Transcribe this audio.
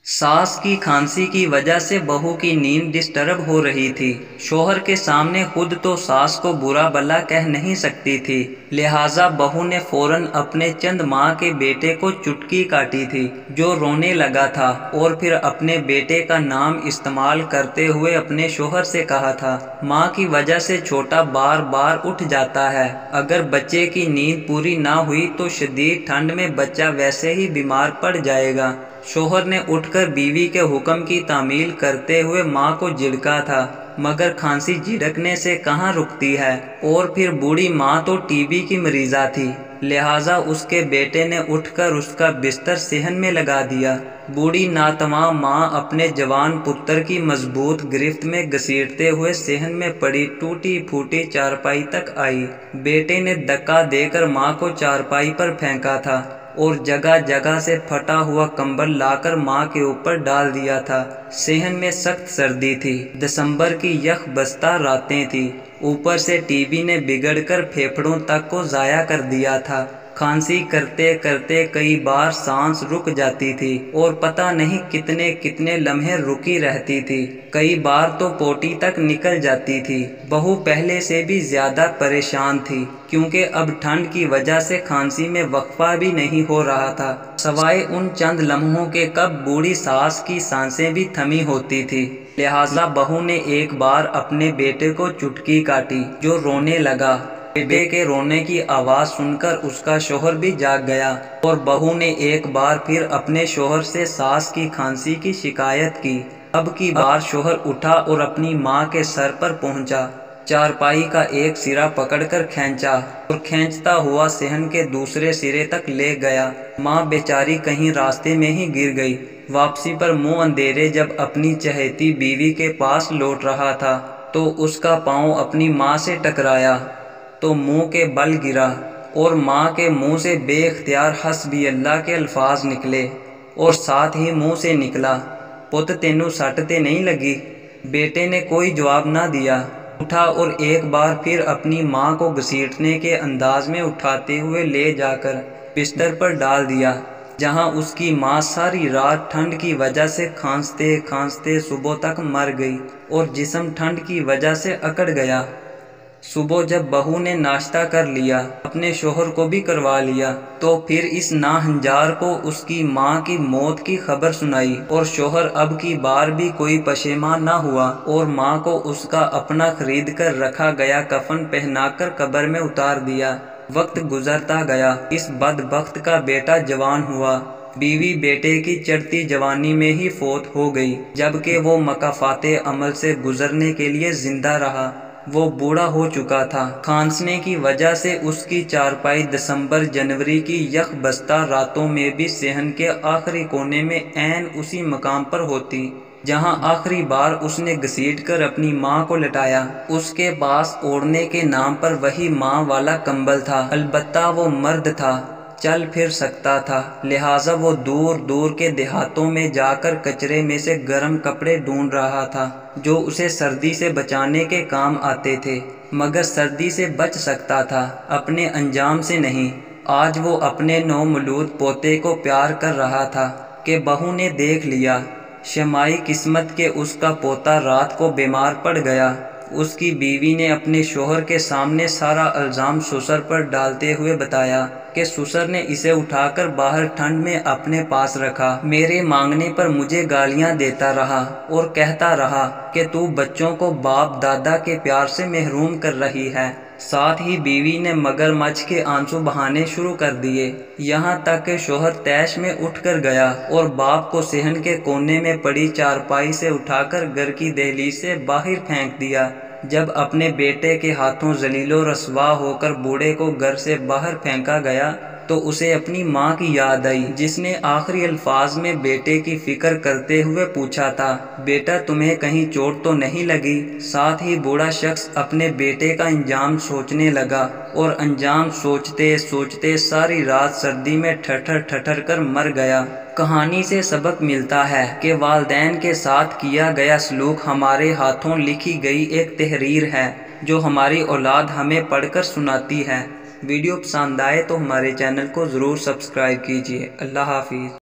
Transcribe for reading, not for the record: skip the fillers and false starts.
सास की खांसी की वजह से बहू की नींद डिस्टर्ब हो रही थी। शोहर के सामने खुद तो सास को बुरा भला कह नहीं सकती थी, लिहाजा बहू ने फौरन अपने चंद माह के बेटे को चुटकी काटी थी, जो रोने लगा था, और फिर अपने बेटे का नाम इस्तेमाल करते हुए अपने शोहर से कहा था, माँ की वजह से छोटा बार बार उठ जाता है। अगर बच्चे की नींद पूरी ना हुई तो शदीद ठंड में बच्चा वैसे ही बीमार पड़ जाएगा। शोहर ने उठकर बीवी के हुक्म की तामील करते हुए माँ को झिड़का था, मगर खांसी झिड़कने से कहाँ रुकती है। और फिर बूढ़ी माँ तो टीबी की मरीजा थी, लिहाजा उसके बेटे ने उठकर उसका बिस्तर सेहन में लगा दिया। बूढ़ी नातवां माँ अपने जवान पुत्र की मजबूत गिरफ्त में घसीटते हुए सेहन में पड़ी टूटी फूटी चारपाई तक आई। बेटे ने धक्का देकर माँ को चारपाई पर फेंका था और जगह जगह से फटा हुआ कंबल लाकर माँ के ऊपर डाल दिया था। सेहन में सख्त सर्दी थी, दिसंबर की यख बस्ता रातें थी, ऊपर से टीबी ने बिगड़कर फेफड़ों तक को ज़ाया कर दिया था। खांसी करते करते कई बार सांस रुक जाती थी और पता नहीं कितने कितने लम्हे रुकी रहती थी। कई बार तो पोटी तक निकल जाती थी। बहू पहले से भी ज्यादा परेशान थी, क्योंकि अब ठंड की वजह से खांसी में वक्फा भी नहीं हो रहा था, सवाए उन चंद लम्हों के कब बूढ़ी सास की सांसें भी थमी होती थी। लिहाजा बहू ने एक बार अपने बेटे को चुटकी काटी, जो रोने लगा। बेटे के रोने की आवाज़ सुनकर उसका शोहर भी जाग गया और बहू ने एक बार फिर अपने शोहर से सास की खांसी की शिकायत की। अब की बार शोहर उठा और अपनी माँ के सर पर पहुंचा, चारपाई का एक सिरा पकड़कर खींचा और खींचता हुआ सेहन के दूसरे सिरे तक ले गया। माँ बेचारी कहीं रास्ते में ही गिर गई। वापसी पर मुंह अंधेरे जब अपनी चहेती बीवी के पास लौट रहा था तो उसका पाँव अपनी माँ से टकराया तो मुंह के बल गिरा और माँ के मुंह से बेख्तियार हस्बी अल्लाह के अल्फाज निकले और साथ ही मुंह से निकला, पुत तेनू सट ते नहीं लगी। बेटे ने कोई जवाब ना दिया, उठा और एक बार फिर अपनी माँ को घसीटने के अंदाज में उठाते हुए ले जाकर बिस्तर पर डाल दिया, जहाँ उसकी माँ सारी रात ठंड की वजह से खांसते खांसते सुबह तक मर गई और जिस्म ठंड की वजह से अकड़ गया। सुबह जब बहू ने नाश्ता कर लिया, अपने शोहर को भी करवा लिया, तो फिर इस नाहंजार को उसकी माँ की मौत की खबर सुनाई और शोहर अब की बार भी कोई पशेमान ना हुआ और माँ को उसका अपना खरीद कर रखा गया कफन पहनाकर कब्र में उतार दिया। वक्त गुजरता गया, इस बदबख्त का बेटा जवान हुआ। बीवी बेटे की चढ़ती जवानी में ही फौत हो गई, जबकि वो मकाफाते अमल से गुजरने के लिए जिंदा रहा। वो बूढ़ा हो चुका था। खांसने की वजह से उसकी चारपाई दिसंबर जनवरी की यख बस्ता रातों में भी सेहन के आखिरी कोने में ऐन उसी मकाम पर होती जहां आखिरी बार उसने घसीट कर अपनी माँ को लटाया। उसके पास ओढ़ने के नाम पर वही माँ वाला कंबल था, अलबत्ता वो मर्द था, चल फिर सकता था, लिहाजा वो दूर दूर के देहातों में जाकर कचरे में से गर्म कपड़े ढूंढ रहा था, जो उसे सर्दी से बचाने के काम आते थे। मगर सर्दी से बच सकता था, अपने अंजाम से नहीं। आज वो अपने नौमौलूद पोते को प्यार कर रहा था कि बहू ने देख लिया। शमाई किस्मत के उसका पोता रात को बीमार पड़ गया। उसकी बीवी ने अपने शोहर के सामने सारा इल्ज़ाम ससुर पर डालते हुए बताया कि ससुर ने इसे उठाकर बाहर ठंड में अपने पास रखा, मेरे मांगने पर मुझे गालियां देता रहा और कहता रहा कि तू बच्चों को बाप दादा के प्यार से महरूम कर रही है। साथ ही बीवी ने मगरमच्छ के आंसू बहाने शुरू कर दिए, यहाँ तक कि शोहर तैश में उठकर गया और बाप को सेहन के कोने में पड़ी चारपाई से उठाकर घर की दहलीज से बाहर फेंक दिया। जब अपने बेटे के हाथों जलीलो रसवा होकर बूढ़े को घर से बाहर फेंका गया तो उसे अपनी माँ की याद आई, जिसने आखिरी अल्फाज में बेटे की फिक्र करते हुए पूछा था, बेटा तुम्हें कहीं चोट तो नहीं लगी। साथ ही बूढ़ा शख्स अपने बेटे का अंजाम सोचने लगा और अंजाम सोचते सोचते सारी रात सर्दी में ठठर ठठर कर मर गया। कहानी से सबक मिलता है कि वालिदैन के साथ किया गया सलूक हमारे हाथों लिखी गई एक तहरीर है, जो हमारी औलाद हमें पढ़कर सुनाती है। वीडियो पसंद आए तो हमारे चैनल को ज़रूर सब्सक्राइब कीजिए। अल्लाह हाफिज़।